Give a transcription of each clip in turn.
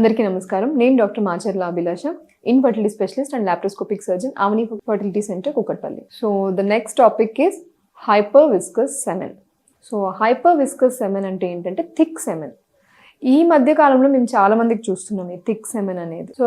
అందరికీ నమస్కారం. నేను doctor Macherla Abhilasha, infertility specialist and laparoscopic surgeon, Avani fertility centre, Kukatpally. So the next topic is hyper viscous semen. So hyper viscous semen అంటే ఏంటంటే thick semen. ఈ మధ్య కాలంలో మేము చాలా మందికి చూస్తున్నాం ఈ థిక్ సెమెన్ అనేది. సో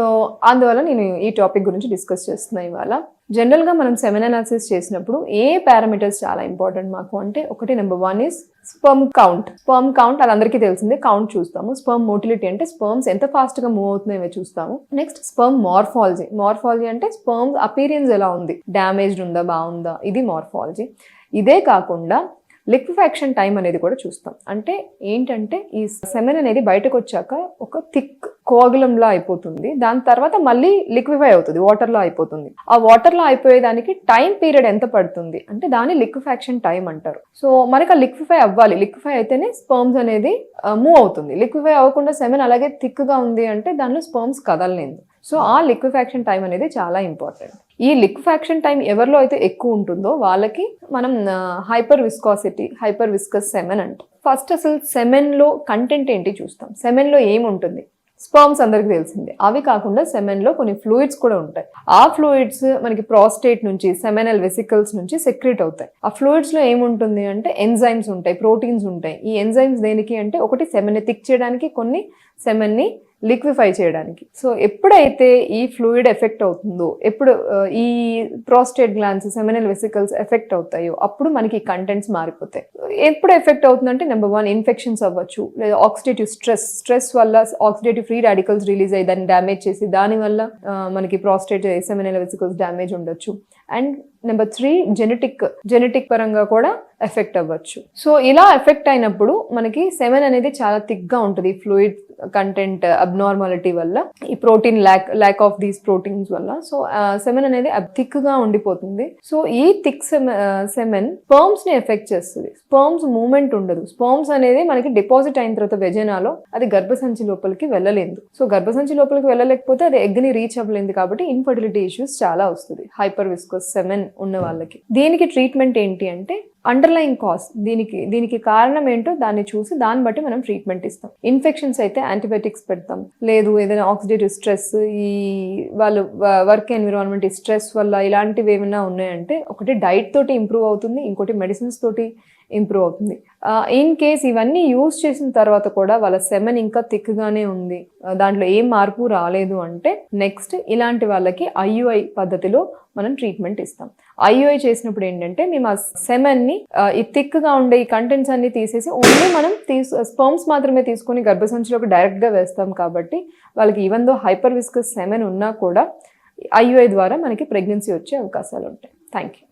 అందువల్ల నేను ఈ టాపిక్ గురించి డిస్కస్ చేస్తున్నాను ఇవాళ. జనరల్గా మనం సెమెన్ అనాలిసిస్ చేసినప్పుడు ఏ పారామీటర్స్ చాలా ఇంపార్టెంట్ మాకు అంటే, ఒకటి number 1 is sperm count. Sperm count అది అందరికీ తెలిసిందే, కౌంట్ చూస్తాము. స్పర్మ్ మోటిలిటీ అంటే స్పర్మ్స్ ఎంత ఫాస్ట్గా మూవ్ అవుతున్నాయో చూస్తాము. Next sperm morphology. మార్ఫాలజీ అంటే స్పర్మ్స్ అపీరియన్స్ ఎలా ఉంది, డ్యామేజ్డ్ ఉందా, బాగుందా, ఇది మార్ఫాలజీ. ఇదే కాకుండా లిక్విఫాక్షన్ టైం అనేది కూడా చూస్తాం. అంటే ఏంటంటే ఈ సెమెన్ అనేది బయటకు వచ్చాక ఒక థిక్ కోగులంలా అయిపోతుంది, దాని తర్వాత మళ్ళీ లిక్విఫై అవుతుంది, వాటర్లో అయిపోతుంది. ఆ వాటర్లో అయిపోయేదానికి టైం పీరియడ్ ఎంత పడుతుంది అంటే దాన్ని లిక్విఫాక్షన్ టైం అంటారు. సో మనకి ఆ లిక్విఫై అవ్వాలి, లిక్విఫై అయితేనే స్పర్మ్స్ అనేది మూవ్ అవుతుంది. లిక్విఫై అవ్వకుండా సెమెన్ అలాగే థిక్గా ఉంది అంటే దానిలో స్పర్మ్స్ కదలలేదు. సో ఆ లిక్విఫాక్షన్ టైం అనేది చాలా ఇంపార్టెంట్. ఈ లిక్విఫాక్షన్ టైం ఎవరిలో అయితే ఎక్కువ ఉంటుందో వాళ్ళకి మనం hyper viscosity, hyper viscous semen అంటాం. ఫస్ట్ అసలు సెమెన్లో కంటెంట్ ఏంటి చూస్తాం. సెమెన్లో ఏముంటుంది? స్పర్మ్స్ అందరికి తెలిసిందే. అవి కాకుండా సెమెన్లో కొన్ని ఫ్లూయిడ్స్ కూడా ఉంటాయి. ఆ ఫ్లూయిడ్స్ మనకి ప్రాస్టేట్ నుంచి, సెమెనల్ వెసికల్స్ నుంచి సెక్రెట్ అవుతాయి. ఆ ఫ్లూయిడ్స్లో ఏముంటుంది అంటే ఎంజైమ్స్ ఉంటాయి, ప్రోటీన్స్ ఉంటాయి. ఈ ఎంజైమ్స్ దేనికి అంటే, ఒకటి సెమెన్ని థిక్ చేయడానికి, కొన్ని సెమెన్ని లిక్విఫై చేయడానికి. సో ఎప్పుడైతే ఈ ఫ్లూయిడ్ ఎఫెక్ట్ అవుతుందో, ఎప్పుడు ఈ prostate glands, seminal vesicles effect అవుతాయో అప్పుడు మనకి ఈ కంటెంట్స్ మారిపోతాయి. ఎప్పుడు ఎఫెక్ట్ అవుతుందంటే, నెంబర్ 1 ఇన్ఫెక్షన్స్ అవ్వచ్చు, లేదా ఆక్సిడేటివ్ స్ట్రెస్ వల్ల ఆక్సిడేటివ్ ఫ్రీ రాడికల్స్ రిలీజ్ అయ్యి దాన్ని డ్యామేజ్ చేసి దానివల్ల మనకి ప్రాస్టేట్, సెమినల్ వెసికల్స్ డ్యామేజ్ ఉండొచ్చు. అండ్ నెంబర్ 3 జెనెటిక్ పరంగా కూడా ఎఫెక్ట్ అవ్వచ్చు. సో ఇలా ఎఫెక్ట్ అయినప్పుడు మనకి సెమెన్ అనేది చాలా థిక్గా ఉంటుంది. ఫ్లూయిడ్ కంటెంట్ అబ్నార్మాలిటీ వల్ల, ఈ protein lack of these proteins వల్ల సో సెమెన్ అనేది థిక్గా ఉండిపోతుంది. సో ఈ థిక్ సెమెన్ స్పర్మ్స్ ని ఎఫెక్ట్ చేస్తుంది. స్పర్మ్స్ మూవ్మెంట్ ఉండదు. స్పర్మ్స్ అనేది మనకి డిపాజిట్ అయిన తర్వాత వెజైనాలో అది గర్భసంచి లోపలికి వెళ్ళలేదు. సో గర్భసంచి లోపలికి వెళ్ళలేకపోతే అది ఎగ్ ని రీచ్ అవ్వలేదు. కాబట్టి ఇన్ఫర్టిలిటీ ఇష్యూస్ చాలా వస్తుంది హైపర్ విస్కస్ సెమెన్ ఉన్న వాళ్ళకి. దీనికి ట్రీట్మెంట్ ఏంటి అంటే, అండర్లైన్ కాజ్, దీనికి కారణం ఏంటో దాన్ని చూసి దాన్ని బట్టి మనం ట్రీట్మెంట్ ఇస్తాం. ఇన్ఫెక్షన్స్ అయితే యాంటీబయాటిక్స్ పెడతాం. లేదు ఏదైనా ఆక్సిడేటివ్ స్ట్రెస్, ఈ వాళ్ళు వర్క్ ఎన్విరాన్మెంట్, ఈ స్ట్రెస్ వల్ల ఇలాంటివి ఏమైనా ఉన్నాయంటే, ఒకటి డైట్ తోటి ఇంప్రూవ్ అవుతుంది, ఇంకోటి మెడిసిన్స్ తోటి ఇంప్రూవ్ అవుతుంది. ఇన్ కేస్ ఇవన్నీ యూజ్ చేసిన తర్వాత కూడా వాళ్ళ సెమెన్ ఇంకా థిక్గానే ఉంది, దాంట్లో ఏం మార్పు రాలేదు అంటే, నెక్స్ట్ ఇలాంటి వాళ్ళకి IUI పద్ధతిలో మనం ట్రీట్మెంట్ ఇస్తాం. IUI చేసినప్పుడు ఏంటంటే, మేము ఆ సెమెన్ని ఈ థిక్గా ఉండే ఈ కంటెంట్స్ అన్ని తీసేసి ఓన్లీ మనం స్పర్మ్స్ మాత్రమే తీసుకొని గర్భసంచిలోకి డైరెక్ట్గా వేస్తాం. కాబట్టి వాళ్ళకి even though hyper viscous semen ఉన్నా కూడా IUI ద్వారా మనకి ప్రెగ్నెన్సీ వచ్చే అవకాశాలు ఉంటాయి. Thank you.